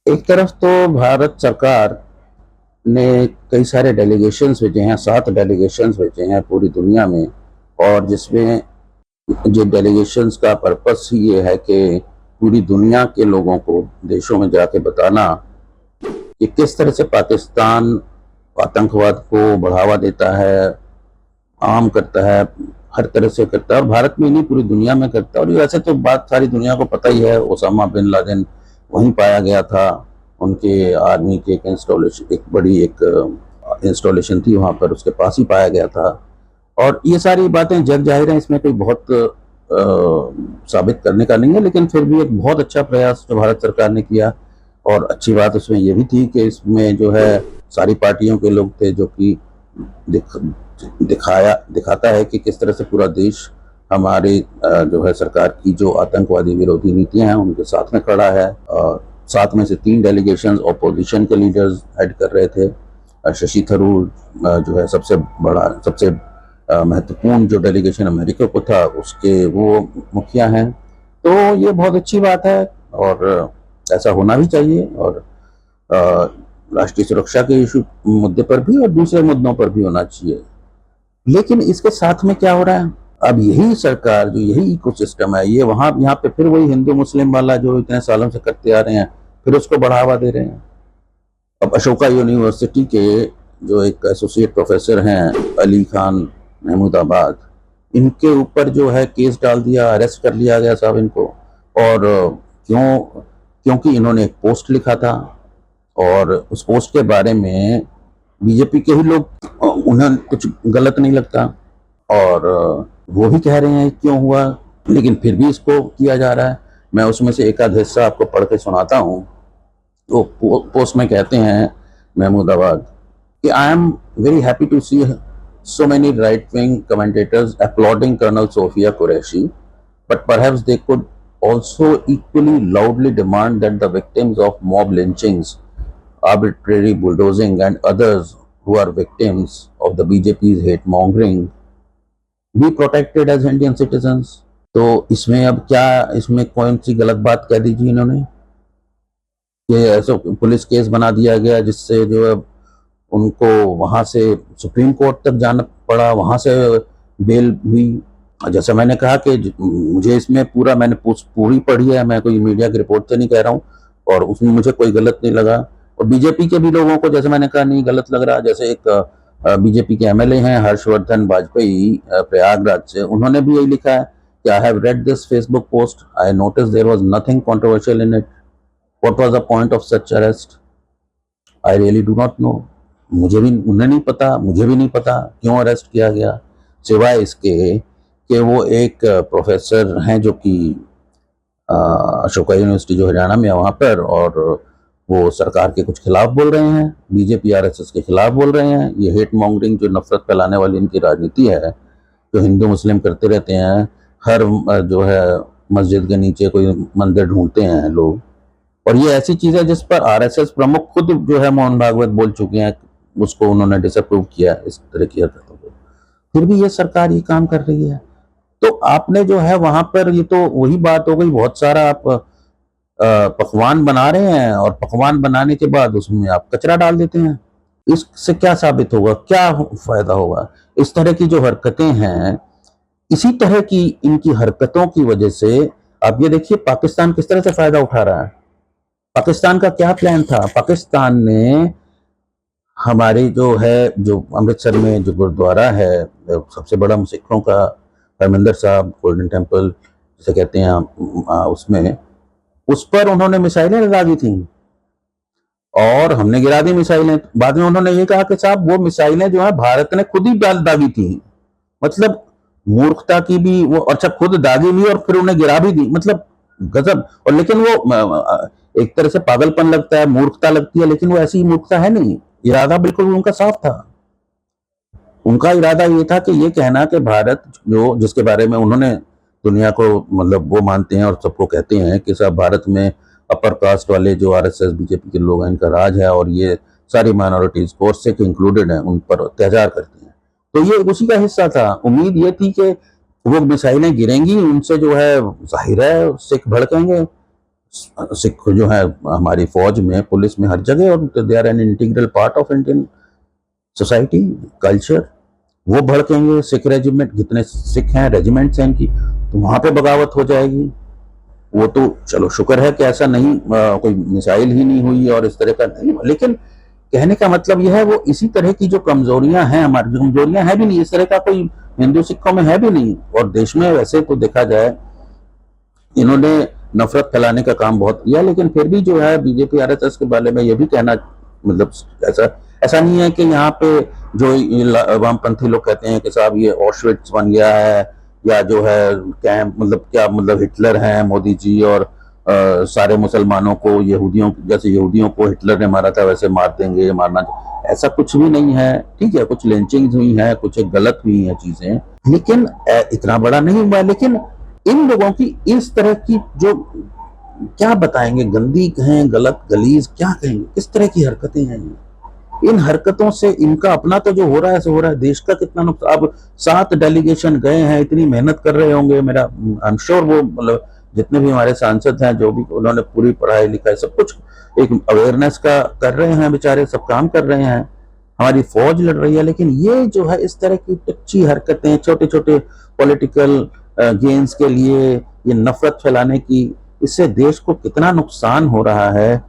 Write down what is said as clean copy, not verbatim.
एक तरफ तो भारत सरकार ने कई सारे डेलीगेशंस भेजे हैं, 7 डेलीगेशंस भेजे हैं पूरी दुनिया में। और जिसमें जो डेलीगेशंस का पर्पस ही ये है कि पूरी दुनिया के लोगों को देशों में जाके बताना कि किस तरह से पाकिस्तान आतंकवाद को बढ़ावा देता है, आम करता है, हर तरह से करता है, और भारत में नहीं पूरी दुनिया में करता है। और वैसे तो बात सारी दुनिया को पता ही है, ओसामा बिन लादेन वहीं पाया गया था। उनके आर्मी की एक इंस्टॉलेशन, एक बड़ी एक इंस्टॉलेशन थी वहां पर, उसके पास ही पाया गया था। और ये सारी बातें जग जाहिर है, इसमें कोई बहुत साबित करने का नहीं है, लेकिन फिर भी एक बहुत अच्छा प्रयास जो भारत सरकार ने किया। और अच्छी बात उसमें यह भी थी कि इसमें जो है सारी पार्टियों के लोग थे, जो कि दिख, दिखाता है कि किस तरह से पूरा देश हमारे जो है सरकार की जो आतंकवादी विरोधी नीतियां हैं उनके साथ में खड़ा है। और 7 में से 3 डेलीगेशन ऑपोजिशन के लीडर्स हेड कर रहे थे। शशि थरूर जो है सबसे बड़ा, सबसे महत्वपूर्ण जो डेलीगेशन अमेरिका को था उसके वो मुखिया हैं। तो ये बहुत अच्छी बात है, और ऐसा होना भी चाहिए। और राष्ट्रीय सुरक्षा के इशू मुद्दे पर भी और दूसरे मुद्दों पर भी होना चाहिए। लेकिन इसके साथ में क्या हो रहा है, अब यही सरकार, जो यही इकोसिस्टम है, ये वहां यहाँ पे फिर वही हिंदू मुस्लिम वाला जो इतने सालों से करते आ रहे हैं, फिर उसको बढ़ावा दे रहे हैं। अब अशोका यूनिवर्सिटी के जो एक एसोसिएट प्रोफेसर हैं, अली खान महमूदाबाद, इनके ऊपर जो है केस डाल दिया, अरेस्ट कर लिया गया साहब इनको। और क्यों? क्योंकि इन्होंने एक पोस्ट लिखा था, और उस पोस्ट के बारे में बीजेपी के ही लोग, उन्हें कुछ गलत नहीं लगता, और वो भी कह रहे हैं क्यों हुआ, लेकिन फिर भी इसको किया जा रहा है। मैं उसमें से एक आध हिस्सा आपको पढ़ के सुनाता हूँ। तो पोस्ट में कहते हैं महमूदाबाद कि I am very happy to see so many right-wing commentators applauding Colonel Sophia Qureshi, but perhaps they could also equally loudly demand that the victims of mob lynchings, arbitrary bulldozing, and others who are victims of the BJP's hate mongering be protected as Indian citizens. तो इसमें अब क्या, इसमें कौन सी गलत बात कह दी जी इन्होंने? ये ऐसा पुलिस केस बना दिया गया जिससे जो है उनको वहां से सुप्रीम कोर्ट तक जाना पड़ा, वहां से बेल हुई। जैसा मैंने कहा कि मुझे इसमें पूरा, मैंने पूरी पढ़ी है, मैं कोई मीडिया की रिपोर्ट से नहीं कह रहा हूँ, और उसमें मुझे कोई गलत नहीं लगा। और बीजेपी के भी लोगों को, जैसे मैंने कहा, नहीं गलत लग रहा। जैसे एक बीजेपी के एमएलए हैं हर्षवर्धन वाजपेयी प्रयागराज से, उन्होंने भी यही लिखा है कि I have read this Facebook post, I notice there was nothing controversial in it, what was the point of such arrest, I really do not know. मुझे भी, उन्हें नहीं पता, मुझे भी नहीं पता क्यों अरेस्ट किया गया, सिवाय इसके कि वो एक प्रोफेसर हैं जो कि अशोका यूनिवर्सिटी जो हरियाणा में है वहाँ पर, और वो सरकार के कुछ खिलाफ बोल रहे हैं, बीजेपी आरएसएस के खिलाफ बोल रहे हैं। ये हेट मॉन्गरिंग, जो नफरत फैलाने वाली इनकी राजनीति है, जो हिंदू मुस्लिम करते रहते हैं, हर जो है मस्जिद के नीचे कोई मंदिर ढूंढते हैं लोग। और ये ऐसी चीज है जिस पर आरएसएस प्रमुख खुद जो है मोहन भागवत बोल चुके हैं, उसको उन्होंने डिसअप्रूव किया इस तरह की हरकतों को। फिर भी ये सरकार ये काम कर रही है। तो आपने जो है वहां पर, ये तो वही बात हो गई, बहुत सारा आप पकवान बना रहे हैं, और पकवान बनाने के बाद उसमें आप कचरा डाल देते हैं। इससे क्या साबित होगा, क्या फायदा होगा? इस तरह की जो हरकतें हैं, इसी तरह की इनकी हरकतों की वजह से आप ये देखिए पाकिस्तान किस तरह से फायदा उठा रहा है। पाकिस्तान का क्या प्लान था? पाकिस्तान ने हमारे जो है, जो अमृतसर में जो गुरुद्वारा है, सबसे बड़ा सिखों का, हरमिंदर साहब गोल्डन टेम्पल जिसे कहते हैं, उसमें, उस पर उन्होंने मिसाइलें लगा दी थी, और हमने गिरा दी मिसाइलें। बाद में उन्होंने ये कहा कि साहब वो मिसाइलें जो है भारत ने खुद ही दागी थी। मतलब मूर्खता की भी वो, अच्छा खुद दागी भी और फिर उन्हें गिरा भी दी, मतलब गजब। और लेकिन वो एक तरह से पागलपन लगता है, मूर्खता लगती है, लेकिन वो ऐसी मूर्खता है नहीं। इरादा बिल्कुल उनका साफ था। उनका इरादा ये था कि ये कहना कि भारत, जो जिसके बारे में उन्होंने दुनिया को, मतलब वो मानते हैं और सबको कहते हैं कि सब भारत में अपर कास्ट वाले जो आरएसएस बीजेपी के लोग हैं, इनका राज है, और ये सारी माइनॉरिटीज कोर्स इंक्लूडेड हैं, उन पर अत्याचार करते हैं। तो ये उसी का हिस्सा था। उम्मीद ये थी कि वो मिसाइलें गिरेंगी, उनसे जो है जाहिर है सिख भड़केंगे, सिख जो है हमारी फौज में, पुलिस में, हर जगह, और they are an integral part of Indian society, culture. वो भड़केंगे, सिख रेजिमेंट, जितने सिख हैं, रेजिमेंट्स हैं इनकी, तो वहां पे बगावत हो जाएगी। वो तो चलो शुक्र है कि ऐसा नहीं, कोई मिसाइल ही नहीं हुई और इस तरह का नहीं हुआ, लेकिन कहने का मतलब यह है वो इसी तरह की जो कमजोरियां हैं, हमारी कमजोरियां है भी नहीं, इस तरह का कोई हिंदू सिखों में है भी नहीं। और देश में वैसे तो देखा जाए इन्होंने नफरत फैलाने का काम बहुत किया, लेकिन फिर भी जो है बीजेपी आरएसएस के बारे में ये भी कहना, मतलब ऐसा ऐसा नहीं है कि यहाँ पे जो वामपंथी लोग कहते हैं कि साहब ये ऑशविट्स बन गया है, या जो है कैंप, मतलब क्या, मतलब हिटलर हैं मोदी जी, और सारे मुसलमानों को, यहूदियों जैसे यहूदियों को हिटलर ने मारा था वैसे मार देंगे, मारना, ऐसा कुछ भी नहीं है। ठीक है, कुछ लिंचिंग हुई है, कुछ गलत हुई है चीजें, लेकिन इतना बड़ा नहीं हुआ। लेकिन इन लोगों की इस तरह की जो, क्या बताएंगे, गंदी कहें, गलत, गलीज, क्या कहेंगे, किस तरह की हरकतें हैं ये। इन हरकतों से इनका अपना तो जो हो रहा है सो हो रहा है, देश का कितना नुकसान। अब 7 डेलीगेशन गए हैं, इतनी मेहनत कर रहे होंगे, मेरा आई एम श्योर वो, मतलब जितने भी हमारे सांसद हैं, जो भी, उन्होंने पूरी पढ़ाई लिखाई सब कुछ एक अवेयरनेस का कर रहे हैं, बेचारे सब काम कर रहे हैं, हमारी फौज लड़ रही है। लेकिन ये जो है इस तरह की टच्ची हरकतें, छोटे छोटे पॉलिटिकल गेन्स के लिए ये नफरत फैलाने की, इससे देश को कितना नुकसान हो रहा है।